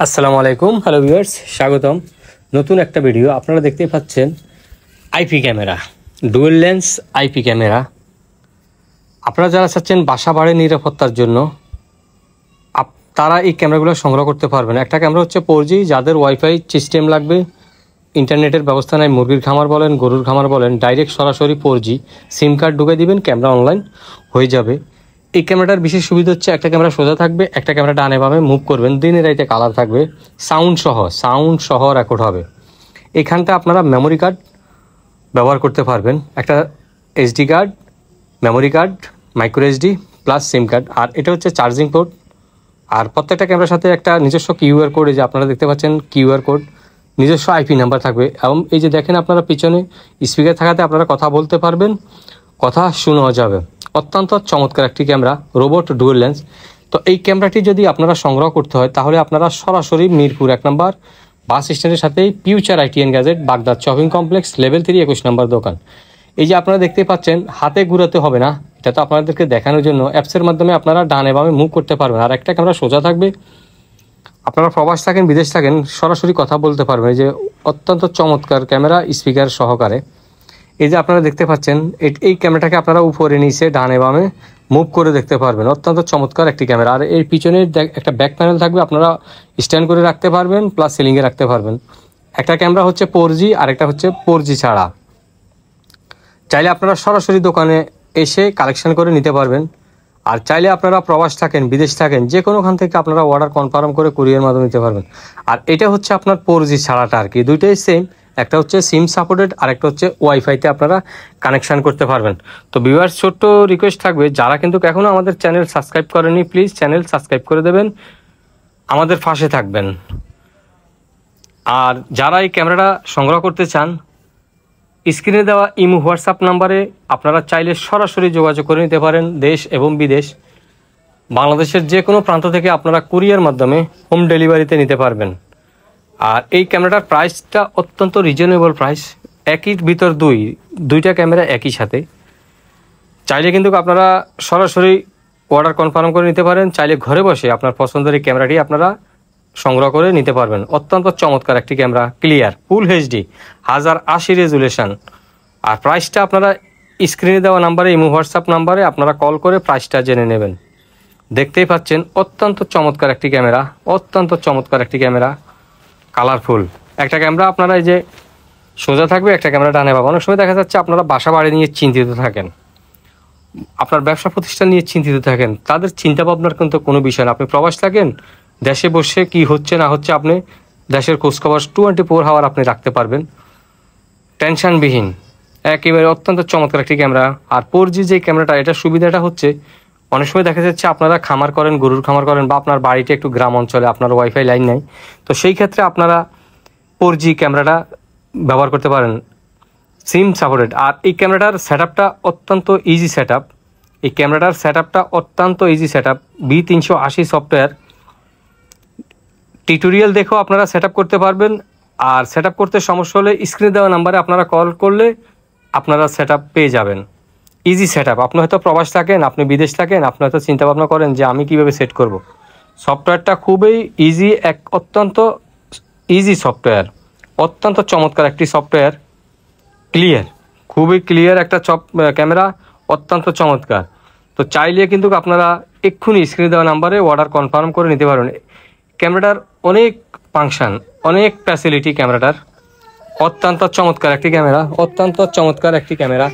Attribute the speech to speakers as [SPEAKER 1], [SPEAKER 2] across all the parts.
[SPEAKER 1] আসসালামু আলাইকুম, hello viewers, স্বাগতম নতুন একটা ভিডিও। আপনারা দেখতেই পাচ্ছেন IP camera, dual lens IP camera. আপনারা যারা চাচ্ছেন বাসা বাড়ির নিরাপত্তার জন্য তারা এই ক্যামেরাগুলো সংগ্রহ করতে পারবেন। একটা ক্যামেরা হচ্ছে 4G, যাদের ওয়াইফাই সিস্টেম লাগবে, ইন্টারনেটের ব্যবস্থা নাই, মুরগির খামার বলেন, গরুর খামার বলেন, ডাইরেক্ট সরাসরি 4G সিম কার্ড ঢুকে দিবেন, ক্যামেরা অনলাইন হয়ে যাবে। এই ক্যামেরাটার বিশেষ সুবিধা হচ্ছে একটা ক্যামেরা সোজা থাকবে, একটা ক্যামেরা ডানে বামে মুভ করবেন, দিনে রাইতে কালার থাকবে, সাউন্ড সহ রেকর্ড হবে। এখানটা আপনারা মেমোরি কার্ড ব্যবহার করতে পারবেন, একটা SD card, memory card, micro SD plus SIM card. আর এটা হচ্ছে চার্জিং পোর্ট। আর প্রত্যেকটা ক্যামেরার সাথে একটা নিজস্ব QR কোড, যে আপনারা দেখতে পাচ্ছেন QR কোড, নিজস্ব IP নাম্বার থাকবে। এবং এই যে দেখেন আপনারা পিছনে স্পিকার থাকাতে আপনারা কথা বলতে পারবেন, কথা শোনা যাবে। অত্যন্ত চমৎকার একটি ক্যামেরা, রোবট ডুয়েল লেন্স। তো এই ক্যামেরাটি যদি আপনারা সংগ্রহ করতে হয় তাহলে আপনারা সরাসরি মিরপুর 1 নম্বর বাস স্ট্যান্ডের সাথেই future IT and gadget, Baghdad shopping complex, level 3, 21 নম্বর দোকান। এই যে আপনারা দেখতে পাচ্ছেন, হাতে ঘুরাতে হবে না, এটা তো আপনাদেরকে দেখানোর জন্য। অ্যাপসের মাধ্যমে আপনারা ডানে বামে মুভ করতে পারবেন। আর একটা ক্যামেরা সোজা থাকবে, আপনারা প্রবাস থাকেন, বিদেশ থাকেন, সরাসরি কথা বলতে পারবেন। এই যে অত্যন্ত চমৎকার ক্যামেরা, স্পিকার সহকারে। এই যে আপনারা দেখতে পাচ্ছেন, এই ক্যামেরাটাকে আপনারা উপরে নিচে ডানে বামে মুভ করে দেখতে পারবেন। অত্যন্ত চমৎকার একটি ক্যামেরা। আর এর পিছনে একটা ব্যাক প্যানেল থাকবে, আপনারা স্ট্যান্ড করে রাখতে পারবেন, প্লাস সিলিংয়ে রাখতে পারবেন। একটা ক্যামেরা হচ্ছে 4G, আর একটা হচ্ছে 4G ছাড়া। চাইলে আপনারা সরাসরি দোকানে এসে কালেকশন করে নিতে পারবেন। আর চাইলে আপনারা প্রবাস থাকেন, বিদেশ থাকেন, যে কোনোখান থেকে আপনারা অর্ডার কনফার্ম করে কুরিয়ার মাধ্যমে নিতে পারবেন। আর এটা হচ্ছে আপনার 4G ছাড়াটা আর কি, দুইটাই সেম। একটা হচ্ছে সিম সাপোর্টেড, আর একটা হচ্ছে ওয়াইফাইতে আপনারা কানেকশান করতে পারবেন। তো ভিউয়ার্স, ছোট্ট রিকোয়েস্ট থাকবে, যারা কিন্তু এখনও আমাদের চ্যানেল সাবস্ক্রাইব করেনি, প্লিজ চ্যানেল সাবস্ক্রাইব করে দেবেন, আমাদের পাশে থাকবেন। আর যারা এই ক্যামেরাটা সংগ্রহ করতে চান, স্ক্রিনে দেওয়া ইমো হোয়াটসঅ্যাপ নাম্বারে আপনারা চাইলে সরাসরি যোগাযোগ করে নিতে পারেন। দেশ এবং বিদেশ, বাংলাদেশের যে কোনো প্রান্ত থেকে আপনারা কুরিয়ার মাধ্যমে হোম ডেলিভারিতে নিতে পারবেন। আর এই ক্যামেরাটার প্রাইসটা অত্যন্ত রিজনেবল প্রাইস। একই ভিতর দুইটা ক্যামেরা একই সাথে। চাইলে কিন্তু আপনারা সরাসরি অর্ডার কনফার্ম করে নিতে পারেন, চাইলে ঘরে বসে আপনার পছন্দের এই ক্যামেরাটি আপনারা সংগ্রহ করে নিতে পারবেন। অত্যন্ত চমৎকার একটি ক্যামেরা, ক্লিয়ার, ফুল HD, 1080 রেজুলেশন। আর প্রাইসটা আপনারা স্ক্রিনে দেওয়া নাম্বারে, ইমো হোয়াটসঅ্যাপ নাম্বারে আপনারা কল করে প্রাইসটা জেনে নেবেন। দেখতেই পাচ্ছেন অত্যন্ত চমৎকার একটি ক্যামেরা, অত্যন্ত চমৎকার একটি ক্যামেরা, কালারফুল একটা ক্যামেরা। আপনারা এই যে সোজা থাকবে, একটা ক্যামেরা ডানে পাবেন। অনেক সময় দেখা যাচ্ছে আপনারা বাসা বাড়ি নিয়ে চিন্তিত থাকেন, আপনার ব্যবসা প্রতিষ্ঠান নিয়ে চিন্তিত থাকেন, তাদের চিন্তা ভাবনার কিন্তু কোনো বিষয় না। আপনি প্রবাস থাকেন, দেশে বসে কি হচ্ছে না হচ্ছে আপনি দেশের খোঁজখবর 24 আওয়ার আপনি রাখতে পারবেন টেনশনবিহীন। একেবারে অত্যন্ত চমৎকার একটি ক্যামেরা। আর 4G যে ক্যামেরাটা, এটার সুবিধাটা হচ্ছে অনেক সময় দেখা যাচ্ছে আপনারা খামার করেন, গরুর খামার করেন, বা আপনার বাড়িতে একটু গ্রাম অঞ্চলে আপনার ওয়াইফাই লাইন নেই, তো সেই ক্ষেত্রে আপনারা 4G ক্যামেরাটা ব্যবহার করতে পারেন, সিম সাপোর্টেড। আর এই ক্যামেরাটার সেটআপটা অত্যন্ত ইজি সেটআপ। এই ক্যামেরাটার সেটআপটা অত্যন্ত easy setup. B380 software, tutorial দেখেও আপনারা সেটআপ করতে পারবেন। আর সেটআপ করতে সমস্যা হলে স্ক্রিনে দেওয়া নাম্বারে আপনারা কল করলে আপনারা সেটআপ পেয়ে যাবেন। Easy setup. আপনি হয়তো প্রবাস থাকেন, আপনি বিদেশ থাকেন, আপনি হয়তো চিন্তা ভাবনা করেন যে আমি কিভাবে সেট করব। সফটওয়্যারটা খুবই ইজি, অত্যন্ত ইজি সফটওয়্যার, অত্যন্ত চমৎকার একটি সফটওয়্যার, ক্লিয়ার, খুবই ক্লিয়ার একটা ক্যামেরা, অত্যন্ত চমৎকার। তো চাইলে কিন্তু আপনারা এক্ষুনি স্ক্রিনে দেওয়া নাম্বারে অর্ডার কনফার্ম করে নিতে পারবেন। ক্যামেরাটার অনেক ফাংশন, অনেক ফ্যাসিলিটি ক্যামেরাটার। অত্যন্ত চমৎকার একটি ক্যামেরা, অত্যন্ত চমৎকার একটি ক্যামেরা।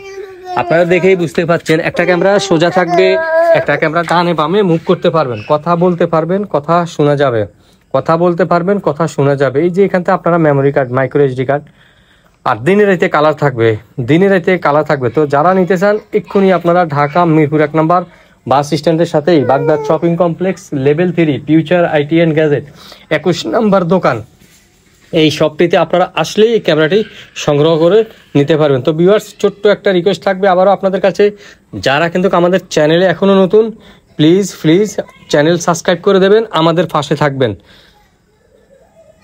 [SPEAKER 1] আপনারা দেখেই বুঝতে পারছেন, একটা ক্যামেরা সোজা থাকবে, একটা ক্যামেরা ডানে বামে মুভ করতে পারবেন, কথা বলতে পারবেন, কথা শোনা যাবে, কথা বলতে পারবেন, কথা শোনা যাবে। এই যে এখানটা আপনারা memory card, micro SD card. আর দিনে রাইতে কালার থাকবে, দিনে রাইতে কালার থাকবে। তো যারা নিতে চান এক্ষুনি আপনারা ঢাকা মিরপুর 1 নম্বর বাস স্ট্যান্ডের সাথেই Baghdad shopping complex, level 3, future IT and gadget, 21 নম্বর দোকান, এই শপটিতে আপনারা আসলেই এই ক্যামেরাটি সংগ্রহ করে নিতে পারবেন। তো ভিউয়ার্স, ছোট্ট একটা রিকোয়েস্ট থাকবে আবারও আপনাদের কাছে, যারা কিন্তু আমাদের চ্যানেলে এখনও নতুন, প্লিজ চ্যানেল সাবস্ক্রাইব করে দেবেন, আমাদের পাশে থাকবেন।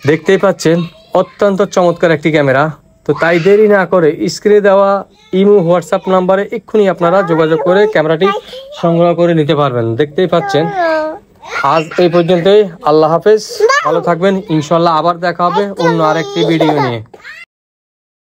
[SPEAKER 1] দেখতেই পাচ্ছেন অত্যন্ত চমৎকার একটি ক্যামেরা। তো তাই দেরি না করে স্ক্রিনে দেওয়া ইমো হোয়াটসঅ্যাপ নাম্বারে এক্ষুনি আপনারা যোগাযোগ করে ক্যামেরাটি সংগ্রহ করে নিতে পারবেন। দেখতেই পাচ্ছেন আজ এই পর্যন্তই। আল্লাহ হাফেজ, ভালো থাকবেন। ইনশাল্লাহ আবার দেখা হবে অন্য আরেকটি ভিডিও নিয়ে।